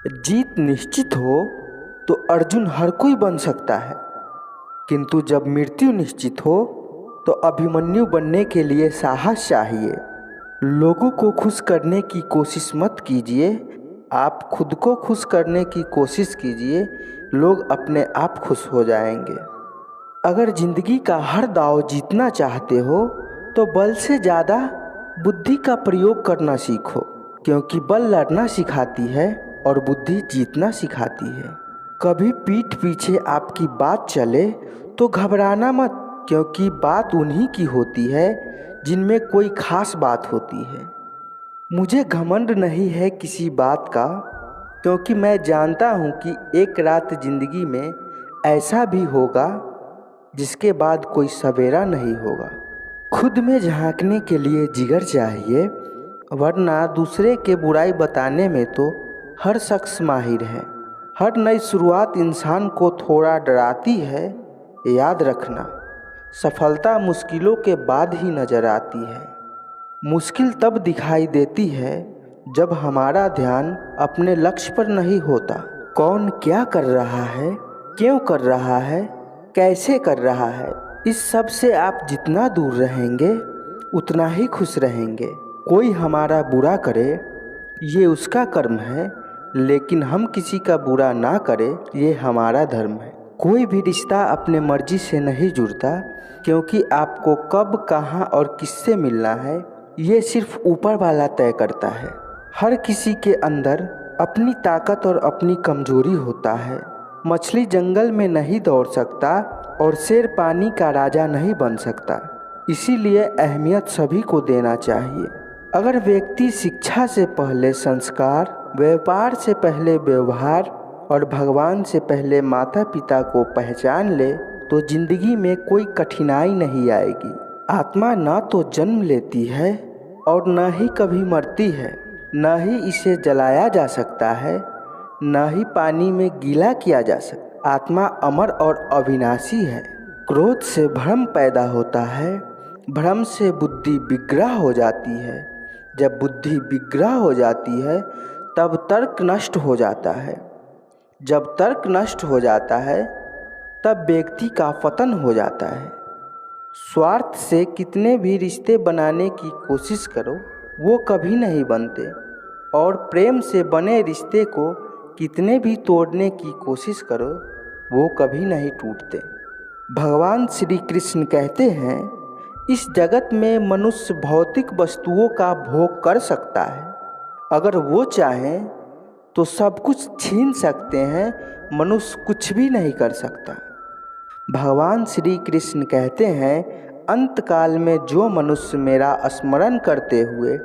जीत निश्चित हो तो अर्जुन हर कोई बन सकता है, किंतु जब मृत्यु निश्चित हो तो अभिमन्यु बनने के लिए साहस चाहिए। लोगों को खुश करने की कोशिश मत कीजिए, आप खुद को खुश करने की कोशिश कीजिए, लोग अपने आप खुश हो जाएंगे। अगर जिंदगी का हर दांव जीतना चाहते हो तो बल से ज़्यादा बुद्धि का प्रयोग करना सीखो, क्योंकि बल लड़ना सिखाती है और बुद्धि जीतना सिखाती है। कभी पीठ पीछे आपकी बात चले तो घबराना मत, क्योंकि बात उन्हीं की होती है जिनमें कोई खास बात होती है। मुझे घमंड नहीं है किसी बात का, क्योंकि मैं जानता हूँ कि एक रात जिंदगी में ऐसा भी होगा जिसके बाद कोई सवेरा नहीं होगा। खुद में झांकने के लिए जिगर चाहिए, वरना दूसरे के बुराई बताने में तो हर शख्स माहिर है। हर नई शुरुआत इंसान को थोड़ा डराती है। याद रखना, सफलता मुश्किलों के बाद ही नजर आती है। मुश्किल तब दिखाई देती है जब हमारा ध्यान अपने लक्ष्य पर नहीं होता। कौन क्या कर रहा है, क्यों कर रहा है, कैसे कर रहा है, इस सब से आप जितना दूर रहेंगे उतना ही खुश रहेंगे। कोई हमारा बुरा करे ये उसका कर्म है, लेकिन हम किसी का बुरा ना करें ये हमारा धर्म है। कोई भी रिश्ता अपने मर्जी से नहीं जुड़ता, क्योंकि आपको कब, कहाँ और किससे मिलना है ये सिर्फ ऊपर वाला तय करता है। हर किसी के अंदर अपनी ताकत और अपनी कमजोरी होता है। मछली जंगल में नहीं दौड़ सकता और शेर पानी का राजा नहीं बन सकता। इसीलिए अहमियत सभी को देना चाहिए। अगर व्यक्ति शिक्षा से पहले संस्कार, व्यापार से पहले व्यवहार और भगवान से पहले माता पिता को पहचान ले तो जिंदगी में कोई कठिनाई नहीं आएगी। आत्मा ना तो जन्म लेती है और न ही कभी मरती है, न ही इसे जलाया जा सकता है, न ही पानी में गीला किया जा सकता। आत्मा अमर और अविनाशी है। क्रोध से भ्रम पैदा होता है, भ्रम से बुद्धि विग्रह हो जाती है। जब बुद्धि विग्रह हो जाती है तब तर्क नष्ट हो जाता है। जब तर्क नष्ट हो जाता है तब व्यक्ति का पतन हो जाता है। स्वार्थ से कितने भी रिश्ते बनाने की कोशिश करो वो कभी नहीं बनते, और प्रेम से बने रिश्ते को कितने भी तोड़ने की कोशिश करो वो कभी नहीं टूटते। भगवान श्री कृष्ण कहते हैं, इस जगत में मनुष्य भौतिक वस्तुओं का भोग कर सकता है। अगर वो चाहें तो सब कुछ छीन सकते हैं, मनुष्य कुछ भी नहीं कर सकता। भगवान श्री कृष्ण कहते हैं, अंतकाल में जो मनुष्य मेरा स्मरण करते हुए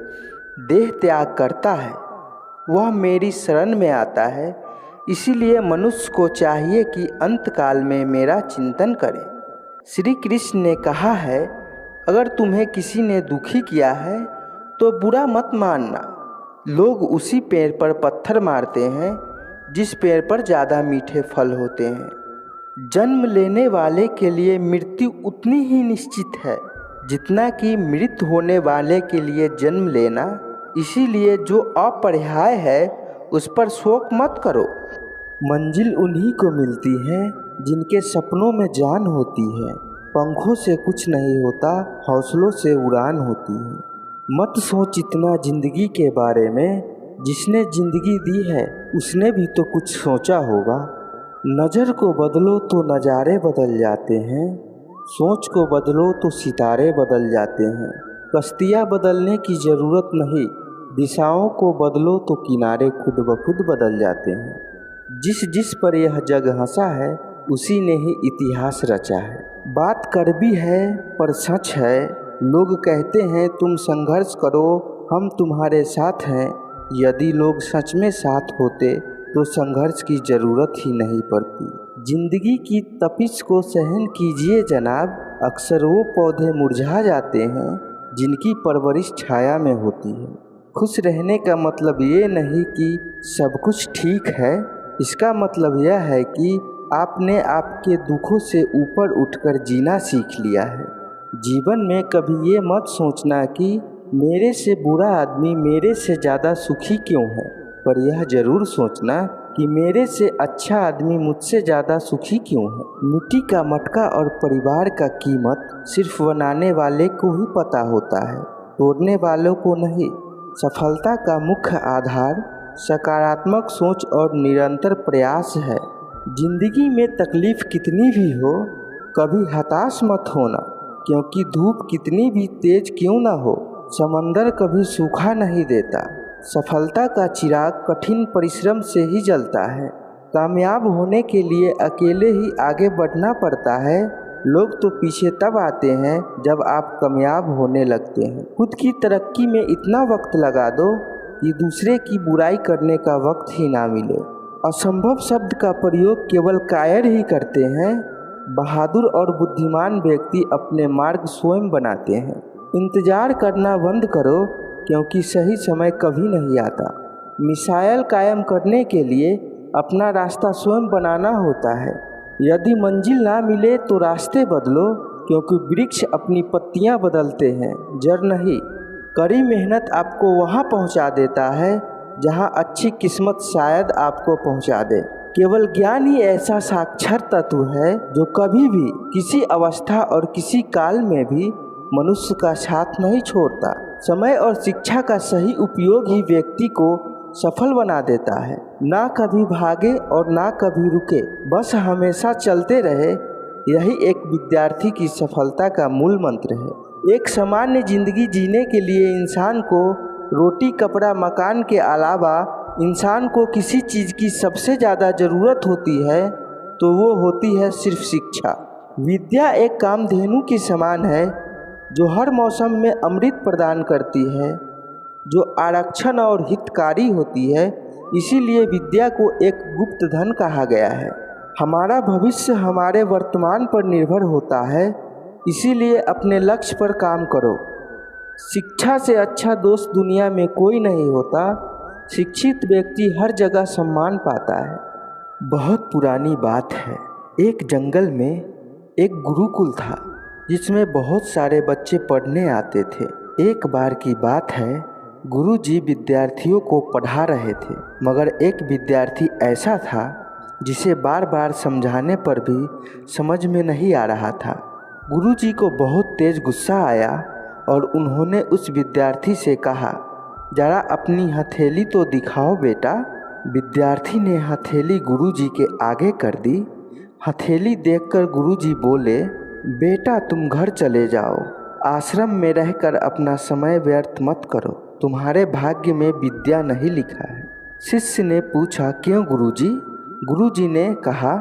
देह त्याग करता है वह मेरी शरण में आता है। इसीलिए मनुष्य को चाहिए कि अंतकाल में मेरा चिंतन करे। श्री कृष्ण ने कहा है, अगर तुम्हें किसी ने दुखी किया है तो बुरा मत मानना। लोग उसी पेड़ पर पत्थर मारते हैं जिस पेड़ पर ज़्यादा मीठे फल होते हैं। जन्म लेने वाले के लिए मृत्यु उतनी ही निश्चित है जितना कि मृत होने वाले के लिए जन्म लेना। इसीलिए जो अपरिहार्य है उस पर शोक मत करो। मंजिल उन्हीं को मिलती है जिनके सपनों में जान होती है। पंखों से कुछ नहीं होता, हौसलों से उड़ान होती है। मत सोच इतना जिंदगी के बारे में, जिसने जिंदगी दी है उसने भी तो कुछ सोचा होगा। नज़र को बदलो तो नज़ारे बदल जाते हैं, सोच को बदलो तो सितारे बदल जाते हैं। कश्तियाँ बदलने की ज़रूरत नहीं, दिशाओं को बदलो तो किनारे खुद ब खुद बदल जाते हैं। जिस जिस पर यह जग हंसा है उसी ने ही इतिहास रचा है। बात कड़वी है पर सच है। लोग कहते हैं तुम संघर्ष करो, हम तुम्हारे साथ हैं। यदि लोग सच में साथ होते तो संघर्ष की ज़रूरत ही नहीं पड़ती। जिंदगी की तपिश को सहन कीजिए जनाब। अक्सर वो पौधे मुरझा जाते हैं जिनकी परवरिश छाया में होती है। खुश रहने का मतलब ये नहीं कि सब कुछ ठीक है, इसका मतलब यह है कि आपने आपके दुखों से ऊपर उठकर जीना सीख लिया है। जीवन में कभी ये मत सोचना कि मेरे से बुरा आदमी मेरे से ज़्यादा सुखी क्यों है। पर यह जरूर सोचना कि मेरे से अच्छा आदमी मुझसे ज़्यादा सुखी क्यों है। मिट्टी का मटका और परिवार का कीमत सिर्फ बनाने वाले को ही पता होता है, तोड़ने वालों को नहीं। सफलता का मुख्य आधार सकारात्मक सोच और निरंतर प्रयास है। जिंदगी में तकलीफ कितनी भी हो, कभी हताश मत होना, क्योंकि धूप कितनी भी तेज क्यों ना हो, समंदर कभी सूखा नहीं देता। सफलता का चिराग कठिन परिश्रम से ही जलता है। कामयाब होने के लिए अकेले ही आगे बढ़ना पड़ता है। लोग तो पीछे तब आते हैं जब आप कामयाब होने लगते हैं। खुद की तरक्की में इतना वक्त लगा दो कि दूसरे की बुराई करने का वक्त ही ना मिले। असंभव शब्द का प्रयोग केवल कायर ही करते हैं। बहादुर और बुद्धिमान व्यक्ति अपने मार्ग स्वयं बनाते हैं। इंतजार करना बंद करो, क्योंकि सही समय कभी नहीं आता। मिसाइल कायम करने के लिए अपना रास्ता स्वयं बनाना होता है। यदि मंजिल ना मिले तो रास्ते बदलो, क्योंकि वृक्ष अपनी पत्तियां बदलते हैं, जड़ नहीं। कड़ी मेहनत आपको वहां पहुंचा देता है जहां अच्छी किस्मत शायद आपको पहुंचा दे। केवल ज्ञान ही ऐसा साक्षर तत्व है जो कभी भी किसी अवस्था और किसी काल में भी मनुष्य का साथ नहीं छोड़ता। समय और शिक्षा का सही उपयोग ही व्यक्ति को सफल बना देता है। ना कभी भागे और ना कभी रुके, बस हमेशा चलते रहे। यही एक विद्यार्थी की सफलता का मूल मंत्र है। एक सामान्य जिंदगी जीने के लिए इंसान को रोटी, कपड़ा, मकान के अलावा इंसान को किसी चीज़ की सबसे ज़्यादा ज़रूरत होती है तो वो होती है सिर्फ शिक्षा। विद्या एक कामधेनु के समान है जो हर मौसम में अमृत प्रदान करती है, जो आरक्षण और हितकारी होती है। इसीलिए विद्या को एक गुप्त धन कहा गया है। हमारा भविष्य हमारे वर्तमान पर निर्भर होता है, इसीलिए अपने लक्ष्य पर काम करो। शिक्षा से अच्छा दोस्त दुनिया में कोई नहीं होता। शिक्षित व्यक्ति हर जगह सम्मान पाता है। बहुत पुरानी बात है। एक जंगल में एक गुरुकुल था जिसमें बहुत सारे बच्चे पढ़ने आते थे। एक बार की बात है, गुरुजी विद्यार्थियों को पढ़ा रहे थे, मगर एक विद्यार्थी ऐसा था जिसे बार बार समझाने पर भी समझ में नहीं आ रहा था। गुरुजी को बहुत तेज गुस्सा आया और उन्होंने उस विद्यार्थी से कहा, जरा अपनी हथेली तो दिखाओ बेटा। विद्यार्थी ने हथेली गुरुजी के आगे कर दी। हथेली देखकर गुरुजी बोले, बेटा तुम घर चले जाओ, आश्रम में रहकर अपना समय व्यर्थ मत करो, तुम्हारे भाग्य में विद्या नहीं लिखा है। शिष्य ने पूछा, क्यों गुरुजी? गुरुजी ने कहा,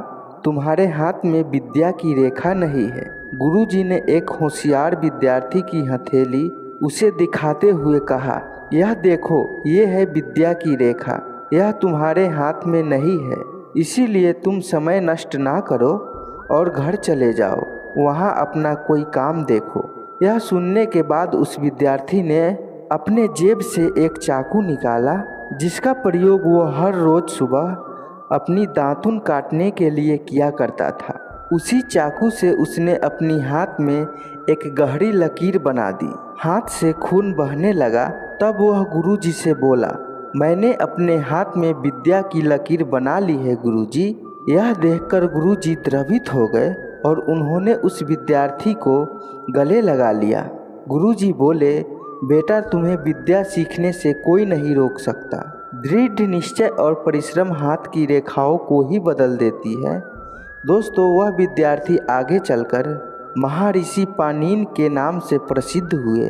तुम्हारे हाथ में विद्या की रेखा नहीं है। गुरुजी ने एक होशियार विद्यार्थी की हथेली उसे दिखाते हुए कहा, यह देखो, ये है विद्या की रेखा, यह तुम्हारे हाथ में नहीं है। इसीलिए तुम समय नष्ट ना करो और घर चले जाओ, वहाँ अपना कोई काम देखो। यह सुनने के बाद उस विद्यार्थी ने अपने जेब से एक चाकू निकाला, जिसका प्रयोग वो हर रोज सुबह अपनी दातुन काटने के लिए किया करता था। उसी चाकू से उसने अपनी हाथ में एक गहरी लकीर बना दी। हाथ से खून बहने लगा। तब वह गुरुजी से बोला, मैंने अपने हाथ में विद्या की लकीर बना ली है गुरुजी। यह देखकर गुरुजी द्रवित हो गए और उन्होंने उस विद्यार्थी को गले लगा लिया। गुरुजी बोले, बेटा तुम्हें विद्या सीखने से कोई नहीं रोक सकता। दृढ़ निश्चय और परिश्रम हाथ की रेखाओं को ही बदल देती है। दोस्तों, वह विद्यार्थी आगे चलकर महर्षि पाणिनि के नाम से प्रसिद्ध हुए।